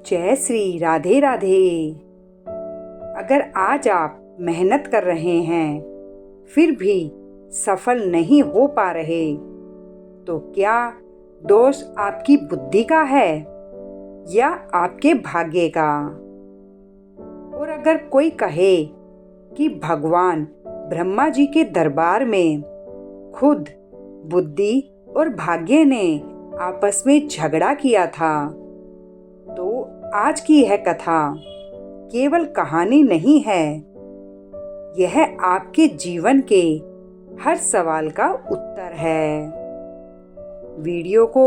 जय श्री राधे राधे। अगर आज आप मेहनत कर रहे हैं फिर भी सफल नहीं हो पा रहे तो क्या दोष आपकी बुद्धि का है या आपके भाग्य का? और अगर कोई कहे कि भगवान ब्रह्मा जी के दरबार में खुद बुद्धि और भाग्य ने आपस में झगड़ा किया था तो आज की यह कथा केवल कहानी नहीं है, यह आपके जीवन के हर सवाल का उत्तर है। वीडियो को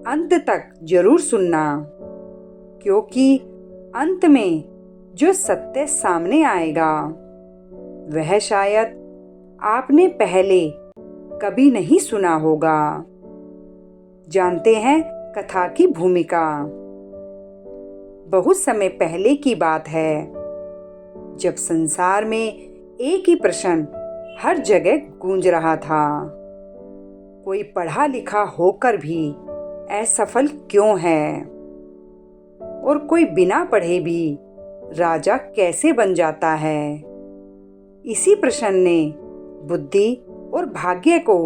अंत तक जरूर सुनना, क्योंकि अंत में जो सत्य सामने आएगा वह शायद आपने पहले कभी नहीं सुना होगा। जानते हैं कथा की भूमिका। बहुत समय पहले की बात है, जब संसार में एक ही प्रश्न हर जगह गूंज रहा था, कोई पढ़ा लिखा होकर भी असफल क्यों है और कोई बिना पढ़े भी राजा कैसे बन जाता है। इसी प्रश्न ने बुद्धि और भाग्य को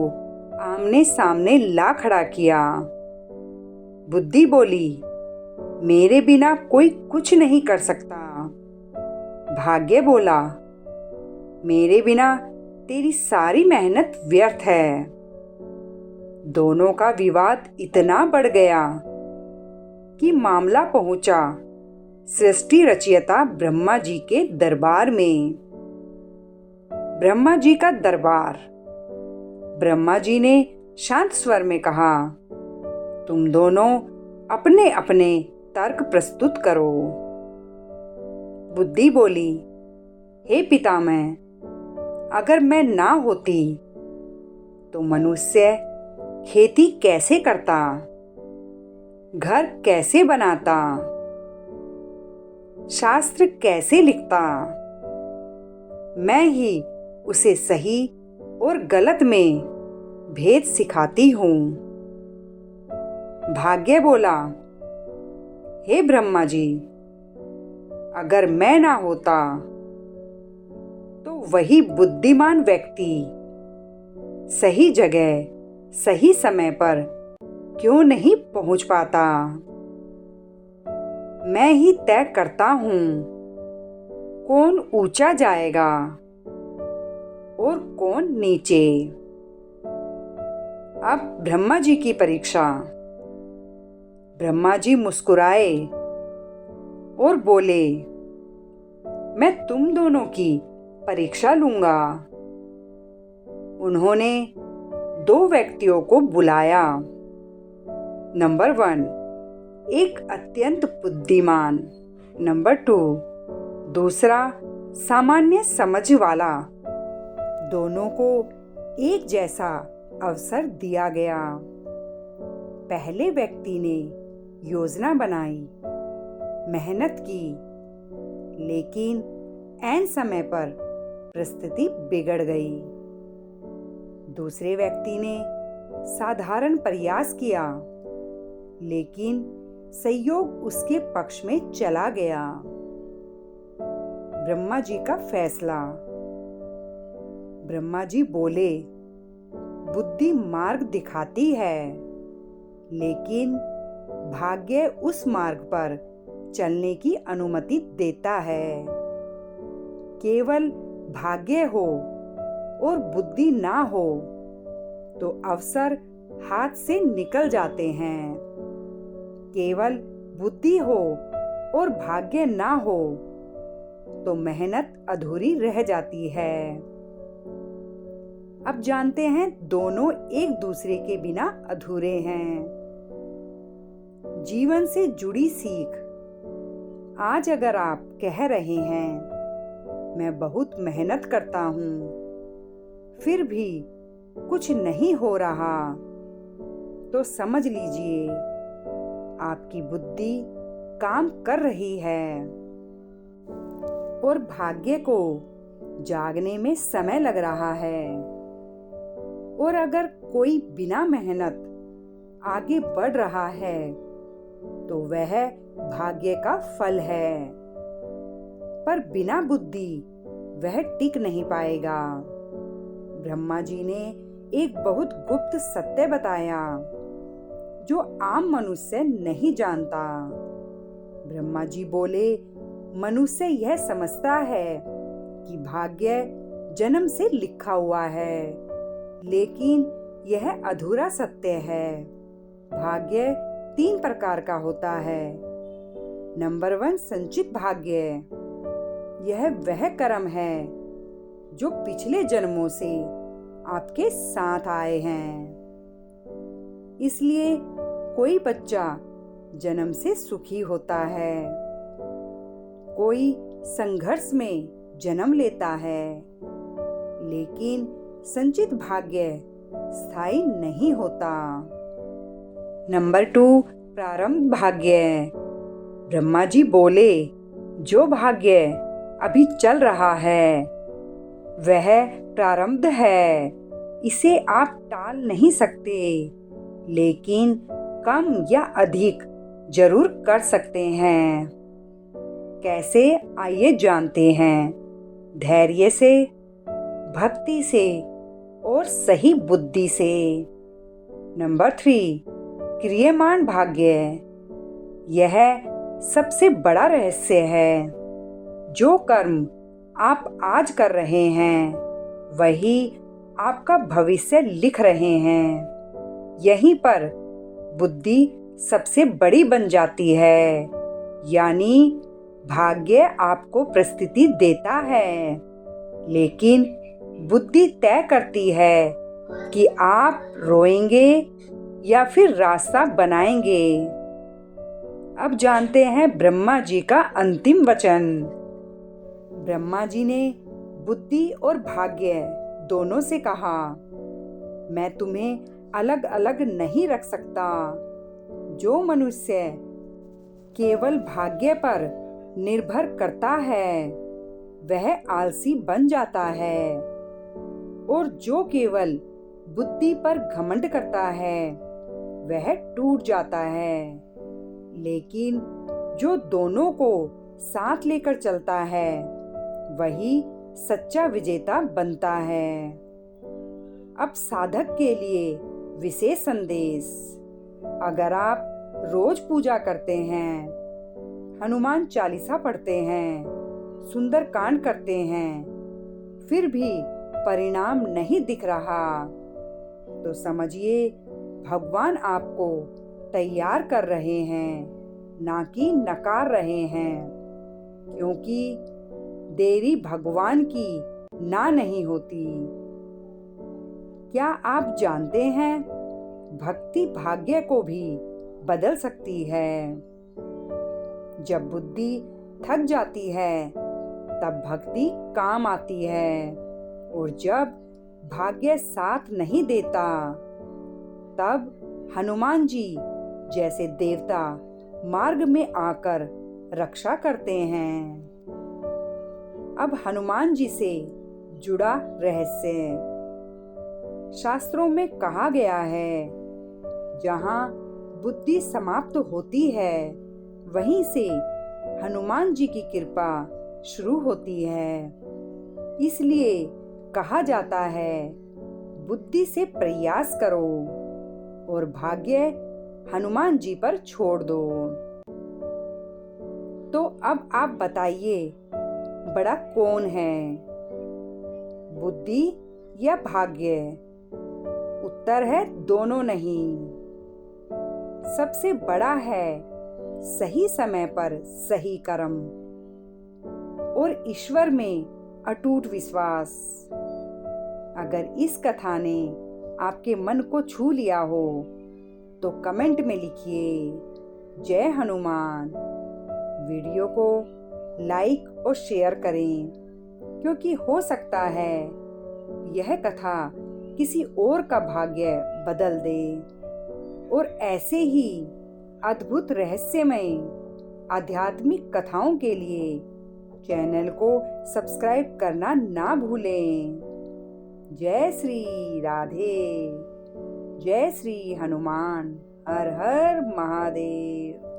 आमने सामने ला खड़ा किया। बुद्धि बोली, मेरे बिना कोई कुछ नहीं कर सकता। भाग्य बोला, मेरे बिना तेरी सारी मेहनत व्यर्थ है। दोनों का विवाद इतना बढ़ गया कि मामला पहुंचा सृष्टि रचयिता ब्रह्मा जी के दरबार में। ब्रह्मा जी का दरबार। ब्रह्मा जी ने शांत स्वर में कहा, तुम दोनों अपने अपने तर्क प्रस्तुत करो। बुद्धि बोली, हे पितामह, अगर मैं ना होती तो मनुष्य खेती कैसे करता, घर कैसे बनाता, शास्त्र कैसे लिखता। मैं ही उसे सही और गलत में भेद सिखाती हूँ। भाग्य बोला, हे ब्रह्मा जी, अगर मैं ना होता तो वही बुद्धिमान व्यक्ति सही जगह सही समय पर क्यों नहीं पहुंच पाता। मैं ही तय करता हूँ कौन ऊंचा जाएगा और कौन नीचे। अब ब्रह्मा जी की परीक्षा। ब्रह्मा जी मुस्कुराए और बोले, मैं तुम दोनों की परीक्षा लूंगा। उन्होंने दो व्यक्तियों को बुलाया। नंबर 1, एक अत्यंत बुद्धिमान। नंबर 2, दूसरा सामान्य समझ वाला। दोनों को एक जैसा अवसर दिया गया। पहले व्यक्ति ने योजना बनाई, मेहनत की, लेकिन ऐन समय पर परिस्थिति बिगड़ गई। दूसरे व्यक्ति ने साधारण प्रयास किया, लेकिन संयोग उसके पक्ष में चला गया। ब्रह्मा जी का फैसला। ब्रह्मा जी बोले, बुद्धि मार्ग दिखाती है, लेकिन भाग्य उस मार्ग पर चलने की अनुमति देता है। केवल भाग्य हो और बुद्धि ना हो तो अवसर हाथ से निकल जाते हैं। केवल बुद्धि हो और भाग्य ना हो तो मेहनत अधूरी रह जाती है। अब जानते हैं दोनों एक दूसरे के बिना अधूरे हैं। जीवन से जुड़ी सीख। आज अगर आप कह रहे हैं, मैं बहुत मेहनत करता हूँ, फिर भी कुछ नहीं हो रहा, तो समझ लीजिए आपकी बुद्धि काम कर रही है और भाग्य को जागने में समय लग रहा है। और अगर कोई बिना मेहनत आगे बढ़ रहा है तो वह भाग्य का फल है। पर बिना बुद्धि वह टिक नहीं पाएगा। ब्रह्मा जी ने एक बहुत गुप्त सत्य बताया जो आम मनुष्य नहीं जानता। ब्रह्मा जी बोले, मनुष्य यह समझता है कि भाग्य जन्म से लिखा हुआ है, लेकिन यह अधूरा सत्य है। भाग्य 3 प्रकार का होता है। नंबर 1, संचित भाग्य। यह वह कर्म है जो पिछले जन्मों से आपके साथ आए हैं। इसलिए कोई बच्चा जन्म से सुखी होता है, कोई संघर्ष में जन्म लेता है, लेकिन संचित भाग्य स्थायी नहीं होता। नंबर 2, प्रारंभ भाग्य। ब्रह्मा जी बोले, जो भाग्य अभी चल रहा है वह प्रारब्ध है। इसे आप टाल नहीं सकते, लेकिन कम या अधिक जरूर कर सकते हैं। कैसे, आइए जानते हैं। धैर्य से, भक्ति से और सही बुद्धि से। नंबर 3, क्रियमाण भाग्य। यह सबसे बड़ा रहस्य है। जो कर्म आप आज कर रहे हैं वही आपका भविष्य लिख रहे हैं। यहीं पर बुद्धि सबसे बड़ी बन जाती है, यानी भाग्य आपको परिस्थिति देता है, लेकिन बुद्धि तय करती है कि आप रोएंगे या फिर रास्ता बनाएंगे। अब जानते हैं ब्रह्मा जी का अंतिम वचन। ब्रह्मा जी ने बुद्धि और भाग्य दोनों से कहा, मैं तुम्हें अलग अलग नहीं रख सकता। जो मनुष्य केवल भाग्य पर निर्भर करता है वह आलसी बन जाता है, और जो केवल बुद्धि पर घमंड करता है वह टूट जाता है। लेकिन जो दोनों को साथ लेकर चलता है वही सच्चा विजेता बनता है। अब साधक के लिए विशेष संदेश। अगर आप रोज पूजा करते हैं, हनुमान चालीसा पढ़ते हैं, सुंदरकांड करते हैं, फिर भी परिणाम नहीं दिख रहा, तो समझिए भगवान आपको तैयार कर रहे हैं, ना कि नकार रहे हैं। क्योंकि देरी भगवान की ना नहीं होती। क्या आप जानते हैं, भक्ति भाग्य को भी बदल सकती है। जब बुद्धि थक जाती है तब भक्ति काम आती है, और जब भाग्य साथ नहीं देता तब हनुमान जी जैसे देवता मार्ग में आकर रक्षा करते हैं। अब हनुमान जी से जुड़ा रहस्य। शास्त्रों में कहा गया है, जहाँ बुद्धि समाप्त होती है वहीं से हनुमान जी की कृपा शुरू होती है। इसलिए कहा जाता है, बुद्धि से प्रयास करो और भाग्य हनुमान जी पर छोड़ दो। तो अब आप बताइए, बड़ा कौन है, बुद्धि या भाग्य? उत्तर है दोनों नहीं। सबसे बड़ा है सही समय पर सही कर्म और ईश्वर में अटूट विश्वास। अगर इस कथा ने आपके मन को छू लिया हो तो कमेंट में लिखिए जय हनुमान। वीडियो को लाइक और शेयर करें, क्योंकि हो सकता है यह कथा किसी और का भाग्य बदल दे। और ऐसे ही अद्भुत रहस्यमय आध्यात्मिक कथाओं के लिए चैनल को सब्सक्राइब करना ना भूलें। जय श्री राधे, जय श्री हनुमान। हर हर महादेव।